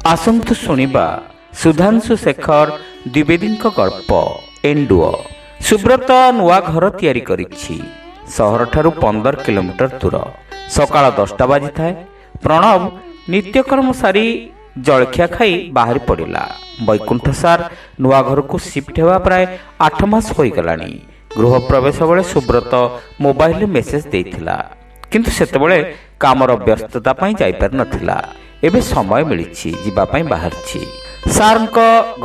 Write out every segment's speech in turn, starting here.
ଆସନ୍ତୁ ଶୁଣିବା ସୁଧାଂଶୁ ଶେଖର ଦ୍ୱିବେଦୀଙ୍କ ଗଳ୍ପ ଏଣ୍ଡୁଅ। ସୁବ୍ରତ ନୂଆ ଘର ତିଆରି କରିଛି। ସହରଠାରୁ 15 କିଲୋମିଟର ଦୂର। ସକାଳ 10ଟା ବାଜିଥାଏ। ପ୍ରଣବ ନିତ୍ୟକର୍ମ ସାରି ଜଳଖିଆ ଖାଇ ବାହାରି ପଡ଼ିଲା। ବୈକୁଣ୍ଠ ସାର୍ ନୂଆ ଘରକୁ ସିଫ୍ଟ ହେବା ପ୍ରାୟ 8 ମାସ ହୋଇଗଲାଣି। ଗୃହ ପ୍ରବେଶ ବେଳେ ସୁବ୍ରତ ମୋବାଇଲରେ ମେସେଜ ଦେଇଥିଲା, କିନ୍ତୁ ସେତେବେଳେ କାମର ବ୍ୟସ୍ତତା ପାଇଁ ଯାଇପାରିନଥିଲା। ଏବେ ସମୟ ମିଳିଛି, ଯିବା ପାଇଁ ବାହାରିଛି। ସାର୍ଙ୍କ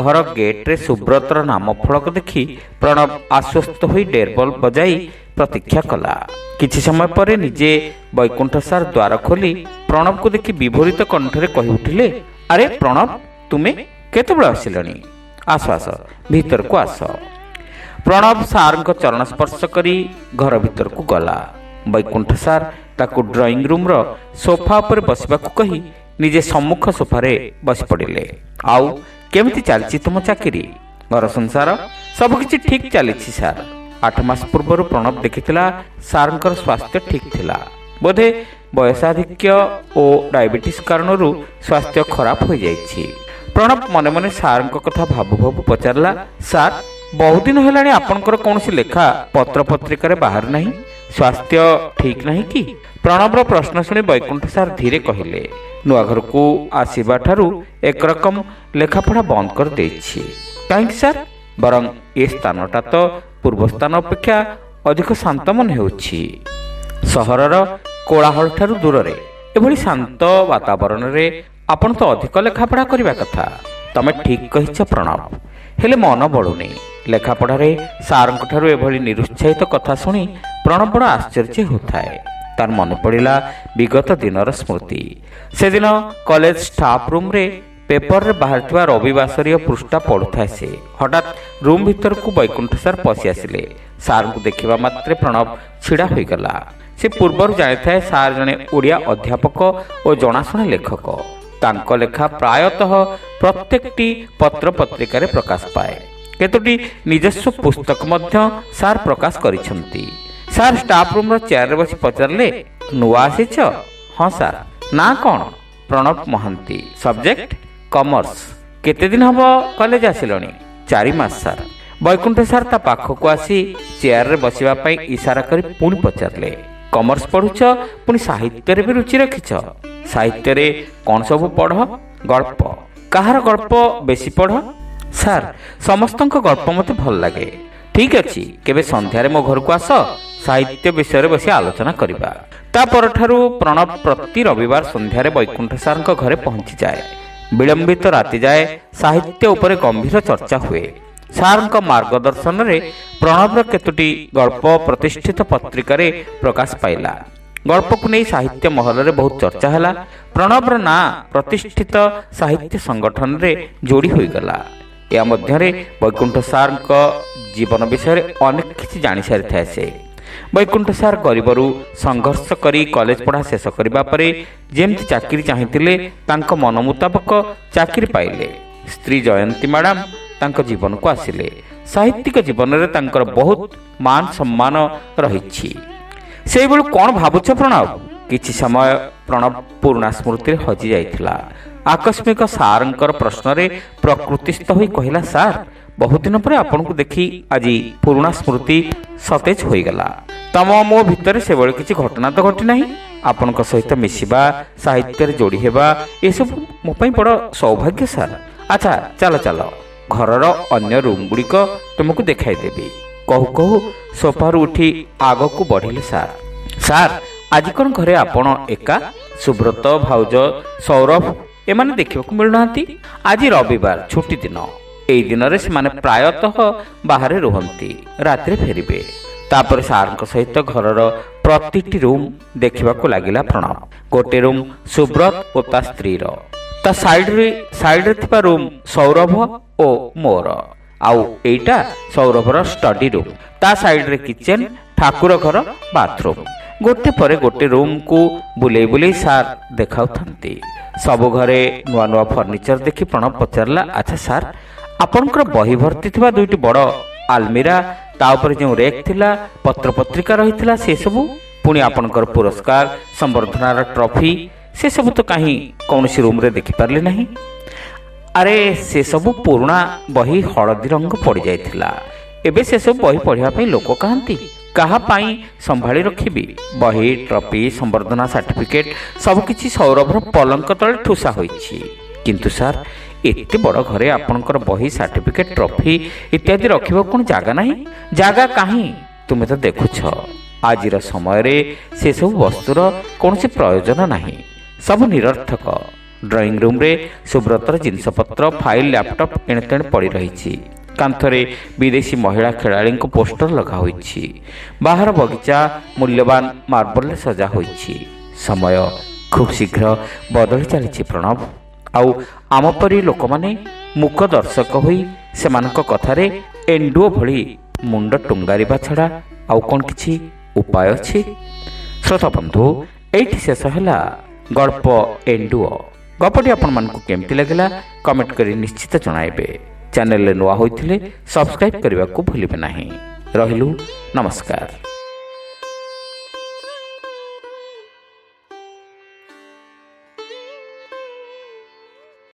ଘର ଗେଟ୍ରେ ସୁବ୍ରତର ନାମ ଫଳକ ଦେଖି ପ୍ରଣବ ଆଶ୍ୱସ୍ତ ହୋଇ ଡେରବଲ ବଜାଇ ପ୍ରତୀକ୍ଷା କଲା। କିଛି ସମୟ ପରେ ନିଜେ ବୈକୁଣ୍ଠ ସାର୍ ଦ୍ୱାର ଖୋଲି ପ୍ରଣବକୁ ଦେଖି ବିଭୋରିତ କଣ୍ଠରେ କହି ଉଠିଲେ, ଆରେ ପ୍ରଣବ, ତୁମେ କେତେବେଳେ ଆସିଲଣି? ଆସ ଆସ, ଭିତରକୁ ଆସ। ପ୍ରଣବ ସାର୍ଙ୍କ ଚରଣ ସ୍ପର୍ଶ କରି ଘର ଭିତରକୁ ଗଲା। ବୈକୁଣ୍ଠ ସାର୍ ତାକୁ ଡ୍ରଇଂ ରୁମ୍ର ସୋଫା ଉପରେ ବସିବାକୁ କହି ନିଜେ ସମ୍ମୁଖ ସୋଫାରେ ବସି ପଡ଼ିଲେ। ଆଉ କେମିତି ଚାଲିଛି ତୁମ ଚାକିରି, ଘର ସଂସାର? ସବୁକିଛି ଠିକ୍ ଚାଲିଛି ସାର୍। 8 ମାସ ପୂର୍ବରୁ ପ୍ରଣବ ଦେଖିଥିଲା ସାର୍ଙ୍କର ସ୍ୱାସ୍ଥ୍ୟ ଠିକ୍ ଥିଲା। ବୋଧେ ବୟସାଧିକ୍ୟ ଓ ଡାଇବେଟିସ୍ କାରଣରୁ ସ୍ୱାସ୍ଥ୍ୟ ଖରାପ ହୋଇଯାଇଛି। ପ୍ରଣବ ମନେ ମନେ ସାର୍ଙ୍କ କଥା ଭାବୁ ଭାବୁ ପଚାରିଲା, ସାର୍, ବହୁଦିନ ହେଲାଣି ଆପଣଙ୍କର କୌଣସି ଲେଖା ପତ୍ରପତ୍ରିକାରେ ବାହାରୁ ନାହିଁ। ସ୍ୱାସ୍ଥ୍ୟ ଠିକ୍ ନାହିଁ କି? ପ୍ରଣବର ପ୍ରଶ୍ନ ଶୁଣି ବୈକୁଣ୍ଠ ସାର୍ ଧୀରେ କହିଲେ, ନୂଆ ଘରକୁ ଆସିବା ଠାରୁ ଏକରକମ ଲେଖାପଢ଼ା ବନ୍ଦ କରିଦେଇଛି। କାହିଁକି ସାର୍? ବରଂ ଏ ସ୍ଥାନଟା ତ ପୂର୍ବ ସ୍ଥାନ ଅପେକ୍ଷା ଅଧିକ ଶାନ୍ତ ମନେ ହେଉଛି। ସହରର କୋଳାହଳ ଠାରୁ ଦୂରରେ ଏଭଳି ଶାନ୍ତ ବାତାବରଣରେ ଆପଣ ତ ଅଧିକ ଲେଖାପଢ଼ା କରିବା କଥା। ତମେ ଠିକ୍ କହିଛ ପ୍ରଣବ, ହେଲେ ମନ ବଳୁନି। ଲେଖାପଢ଼ାରେ ସାର୍ଙ୍କ ଠାରୁ ଏଭଳି ନିରୁତ୍ସାହିତ କଥା ଶୁଣି ପ୍ରଣବ ବଡ଼ ଆଶ୍ଚର୍ଯ୍ୟ ହେଉଥାଏ। ତାର ମନେ ପଡ଼ିଲା ବିଗତ ଦିନର ସ୍ମୃତି। ସେଦିନ କଲେଜ ଷ୍ଟାଫ ରୁମ୍ରେ ପେପରରେ ବାହାରିଥିବା ରବିବାସରୀୟ ପୃଷ୍ଠା ପଢ଼ୁଥାଏ ସେ। ହଠାତ୍ ରୁମ୍ ଭିତରକୁ ବୈକୁଣ୍ଠ ସାର୍ ପଶି ଆସିଲେ। ସାର୍ଙ୍କୁ ଦେଖିବା ମାତ୍ରେ ପ୍ରଣବ ଛିଡ଼ା ହୋଇଗଲା। ସେ ପୂର୍ବରୁ ଜାଣିଥାଏ ସାର୍ ଜଣେ ଓଡ଼ିଆ ଅଧ୍ୟାପକ ଓ ଜଣାଶୁଣା ଲେଖକ। ତାଙ୍କ ଲେଖା ପ୍ରାୟତଃ ପ୍ରତ୍ୟେକଟି ପତ୍ରପତ୍ରିକାରେ ପ୍ରକାଶ ପାଏ। କେତୋଟି ନିଜସ୍ୱ ପୁସ୍ତକ ମଧ୍ୟ ସାର୍ ପ୍ରକାଶ କରିଛନ୍ତି। ସାର୍ ଷ୍ଟାଫ ରୁମ୍ର ଚେୟାରରେ ବସି ପଚାରିଲେ, ନୂଆ ଆସିଛ? ହଁ ସାର୍। ନାଁ କ'ଣ? ପ୍ରଣବ ମହାନ୍ତି। ସବଜେକ୍ଟ? କମର୍ସ। କେତେ ଦିନ ହେବ କଲେଜ ଆସିଲଣି? 4 ମାସ ସାର୍। ବୈକୁଣ୍ଠ ସାର୍ ତା ପାଖକୁ ଆସି ଚେୟାରରେ ବସିବା ପାଇଁ ଇସାରା କରି ପୁଣି ପଚାରିଲେ, କମର୍ସ ପଢ଼ୁଛ, ପୁଣି ସାହିତ୍ୟରେ ବି ରୁଚି ରଖିଛ? ସାହିତ୍ୟରେ କ'ଣ ସବୁ ପଢ଼? ଗଳ୍ପ। କାହାର ଗଳ୍ପ ବେଶୀ ପଢ଼? ସାର୍, ସମସ୍ତଙ୍କ ଗଳ୍ପ ମୋତେ ଭଲ ଲାଗେ। ଠିକ୍ ଅଛି, କେବେ ସନ୍ଧ୍ୟାରେ ମୋ ଘରକୁ ଆସ, ସାହିତ୍ୟ ବିଷୟରେ ବସି ଆଲୋଚନା କରିବା। ତା ପରଠାରୁ ପ୍ରଣବ ପ୍ରତି ରବିବାର ସନ୍ଧ୍ୟାରେ ବୈକୁଣ୍ଠ ସାର୍ଙ୍କ ଘରେ ପହଞ୍ଚିଯାଏ। ବିଳମ୍ବିତ ରାତି ଯାଏ ସାହିତ୍ୟ ଉପରେ ଗମ୍ଭୀର ଚର୍ଚ୍ଚା ହୁଏ। ସାର୍ଙ୍କ ମାର୍ଗଦର୍ଶନରେ ପ୍ରଣବର କେତୋଟି ଗଳ୍ପ ପ୍ରତିଷ୍ଠିତ ପତ୍ରିକାରେ ପ୍ରକାଶ ପାଇଲା। ଗଳ୍ପକୁ ନେଇ ସାହିତ୍ୟ ମହଲରେ ବହୁତ ଚର୍ଚ୍ଚା ହେଲା। ପ୍ରଣବର ନାଁ ପ୍ରତିଷ୍ଠିତ ସାହିତ୍ୟ ସଂଗଠନରେ ଯୋଡ଼ି ହୋଇଗଲା। ଏହା ମଧ୍ୟରେ ବୈକୁଣ୍ଠ ସାର୍ଙ୍କ ଜୀବନ ବିଷୟରେ ଅନେକ କିଛି ଜାଣିସାରିଥାଏ ସେ। ବୈକୁଣ୍ଠ ସାର୍ ଗରିବରୁ ସଂଘର୍ଷ କରି କଲେଜ ପଢ଼ା ଶେଷ କରିବା ପରେ ଯେମିତି ଚାକିରି ଚାହିଁଥିଲେ, ତାଙ୍କ ମନ ମୁତାବକ ଚାକିରି ପାଇଲେ। ସ୍ତ୍ରୀ ଜୟନ୍ତୀ ମ୍ୟାଡ଼ାମ ତାଙ୍କ ଜୀବନକୁ ଆସିଲେ। ସାହିତ୍ୟିକ ଜୀବନରେ ତାଙ୍କର ବହୁତ ମାନ ସମ୍ମାନ ରହିଛି। ସେଇଭଳି କ'ଣ ଭାବୁଛ ପ୍ରଣବ? କିଛି ସମୟ ପ୍ରଣବ ପୁରୁଣା ସ୍ମୃତିରେ ହଜି ଯାଇଥିଲା। ଆକସ୍ମିକ ସାର୍ଙ୍କର ପ୍ରଶ୍ନରେ ପ୍ରକୃତିସ୍ଥ ହୋଇ କହିଲା, ସାର୍, ବହୁଦିନ ପରେ ଆପଣଙ୍କୁ ଦେଖି ଆଜି ପୁରୁଣା ସ୍ମୃତି ସତେଜ ହୋଇଗଲା। ତମ ମୋ ଭିତରେ ସେଭଳି କିଛି ଘଟଣା ତ ଘଟିନାହିଁ। ଆପଣଙ୍କ ସହିତ ମିଶିବା, ସାହିତ୍ୟରେ ଯୋଡ଼ି ହେବା, ଏସବୁ ମୋ ପାଇଁ ବଡ଼ ସୌଭାଗ୍ୟ ସାର୍। ଆଚ୍ଛା, ଚାଲ ଚାଲ, ଘରର ଅନ୍ୟ ରୁମ୍ ଗୁଡ଼ିକ ତୁମକୁ ଦେଖାଇଦେବି। କହୁ କହୁ ସୋଫାରୁ ଉଠି ଆଗକୁ ବଢ଼ିଲେ ସାର୍। ସାର୍, ଆଜି କ'ଣ ଘରେ ଆପଣ ଏକା? ସୁବ୍ରତ, ଭାଉଜ, ସୌରଭ ଏମାନେ ଦେଖିବାକୁ ମିଳୁନାହାନ୍ତି। ଆଜି ରବିବାର, ଛୁଟି ଦିନ। ଏହି ଦିନରେ ସେମାନେ ପ୍ରାୟତଃ ବାହାରେ ରୁହନ୍ତି, ରାତିରେ ଫେରିବେ। ତାପରେ ସାର୍ଙ୍କ ସହିତ ଘରର ପ୍ରତିଟି ରୁମ୍ ଦେଖିବାକୁ ଲାଗିଲା ପ୍ରଣବ। ଗୋଟିଏ ରୁମ୍ ସୁବ୍ରତ ଓ ତା ସ୍ତ୍ରୀର, ତା ସାଇଡରେ ଥିବା ରୁମ୍ ସୌରଭ ଓ ମୋର, ଆଉ ଏଇଟା ସୌରଭର ଷ୍ଟଡି ରୁମ୍। ତା ସାଇଡରେ କିଚେନ, ଠାକୁର ଘର, ବାଥରୁମ୍। ଗୋଟେ ପରେ ଗୋଟେ ରୁମ୍କୁ ବୁଲେଇ ବୁଲେଇ ସାର୍ ଦେଖାଉଥାନ୍ତି। ସବୁ ଘରେ ନୂଆ ନୂଆ ଫର୍ଣ୍ଣିଚର ଦେଖି ପ୍ରଣବ ପଚାରିଲା, ଆଚ୍ଛା ସାର୍, ଆପଣଙ୍କର ବହି ଭର୍ତ୍ତି ଥିବା 2ଟି ବଡ଼ ଆଲମିରା, ତା ଉପରେ ଯେଉଁ ରେକ୍ ଥିଲା, ପତ୍ରପତ୍ରିକା ରହିଥିଲା, ସେସବୁ, ପୁଣି ଆପଣଙ୍କର ପୁରସ୍କାର, ସମ୍ବର୍ଦ୍ଧନାର ଟ୍ରଫି, ସେସବୁ ତ କାହିଁ କୌଣସି ରୁମ୍ରେ ଦେଖିପାରିଲି ନାହିଁ। ଆରେ ସେସବୁ ପୁରୁଣା ବହି ହଳଦୀ ରଙ୍ଗ ପଡ଼ିଯାଇଥିଲା। ଏବେ ସେସବୁ ବହି ପଢ଼ିବା ପାଇଁ ଲୋକ କାହାନ୍ତି? କାହା ପାଇଁ ସମ୍ଭାଳି ରଖିବି? ବହି, ଟ୍ରଫି, ସମ୍ବର୍ଦ୍ଧନା ସାର୍ଟିଫିକେଟ୍ ସବୁକିଛି ସୌରଭର ପଲଙ୍କ ତଳେ ଠୁସା ହୋଇଛି। କିନ୍ତୁ ସାର୍, ଏତେ ବଡ଼ ଘରେ ଆପଣଙ୍କର ବହି, ସାର୍ଟିଫିକେଟ୍, ଟ୍ରଫି ଇତ୍ୟାଦି ରଖିବାକୁ କ'ଣ ଜାଗା ନାହିଁ? ଜାଗା କାହିଁ? ତୁମେ ତ ଦେଖୁଛ ଆଜିର ସମୟରେ ସେସବୁ ବସ୍ତୁର କୌଣସି ପ୍ରୟୋଜନ ନାହିଁ। ସବୁ ନିରର୍ଥକ। ଡ୍ରଇଂ ରୁମ୍ରେ ସୁବ୍ରତର ଜିନିଷପତ୍ର, ଫାଇଲ୍, ଲ୍ୟାପଟପ୍ ଏଣେତେଣେ ପଡ଼ି ରହିଛି। କାନ୍ଥରେ ବିଦେଶୀ ମହିଳା ଖେଳାଳିଙ୍କ ପୋଷ୍ଟର ଲଗା ହୋଇଛି। ବାହାର ବଗିଚା ମୂଲ୍ୟବାନ ମାର୍ବଲରେ ସଜା ହୋଇଛି। ସମୟ ଖୁବ୍ ଶୀଘ୍ର ବଦଳି ଚାଲିଛି ପ୍ରଣବ। ଆଉ ଆମ ପରି ଲୋକମାନେ ମୂକ ଦର୍ଶକ ହୋଇ ସେମାନଙ୍କ କଥାରେ ଏଣ୍ଡୁଅ ଭଳି ମୁଣ୍ଡ ଟୁଙ୍ଗାରିବା ଛଡ଼ା ଆଉ କ'ଣ କିଛି ଉପାୟ ଅଛି? ଶ୍ରୋତା ବନ୍ଧୁ, ଏଇଠି ଶେଷ ହେଲା ଗଳ୍ପ ଏଣ୍ଡୁଅ। ଗପଟି ଆପଣମାନଙ୍କୁ କେମିତି ଲାଗିଲା କମେଣ୍ଟ କରି ନିଶ୍ଚିତ ଜଣାଇବେ। ଚ୍ୟାନେଲରେ ନୂଆ ହୋଇଥିଲେ ସବସ୍କ୍ରାଇବ୍ କରିବାକୁ ଭୁଲିବେ ନାହିଁ। ରହିଲୁ, ନମସ୍କାର।